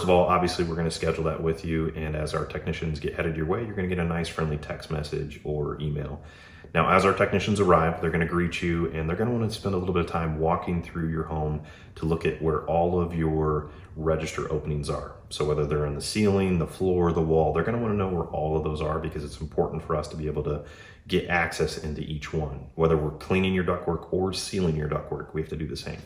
first of all, obviously we're going to schedule that with you, and as our technicians get headed your way, you're going to get a nice friendly text message or email. Now, as our technicians arrive, they're going to greet you, and they're going to want to spend a little bit of time walking through your home to look at where all of your register openings are. So whether they're in the ceiling, the floor, the wall, they're going to want to know where all of those are, because it's important for us to be able to get access into each one. Whether we're cleaning your ductwork or sealing your ductwork, we have to do the same.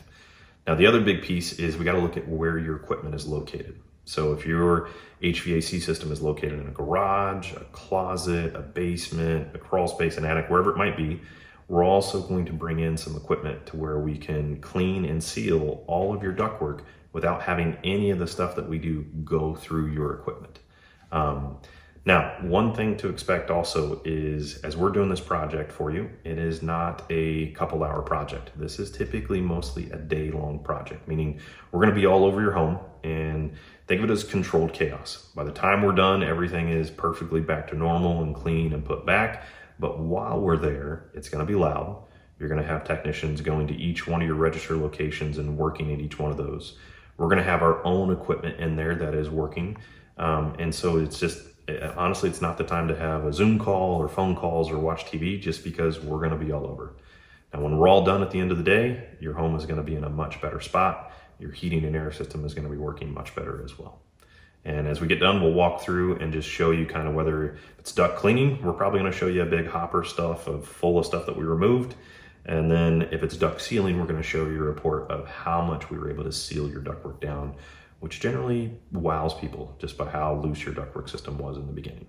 Now, the other big piece is we got to look at where your equipment is located. So if your HVAC system is located in a garage, a closet, a basement, a crawl space, an attic, wherever it might be, we're also going to bring in some equipment to where we can clean and seal all of your ductwork without having any of the stuff that we do go through your equipment. Now, one thing to expect also is, as we're doing this project for you, it is not a couple-hour project. This is typically mostly a day-long project, meaning we're going to be all over your home, and think of it as controlled chaos. By the time we're done, everything is perfectly back to normal and clean and put back. But while we're there, it's going to be loud. You're going to have technicians going to each one of your register locations and working at each one of those. We're going to have our own equipment in there that is working. And so it's just, honestly, it's not the time to have a Zoom call or phone calls or watch TV, just because we're going to be all over. Now, when we're all done at the end of the day, your home is going to be in a much better spot. Your heating and air system is going to be working much better as well. And as we get done, we'll walk through and just show you kind of whether it's duct cleaning. We're probably going to show you a big hopper full of stuff that we removed. And then if it's duct sealing, we're going to show you a report of how much we were able to seal your ductwork down, which generally wows people just by how loose your ductwork system was in the beginning.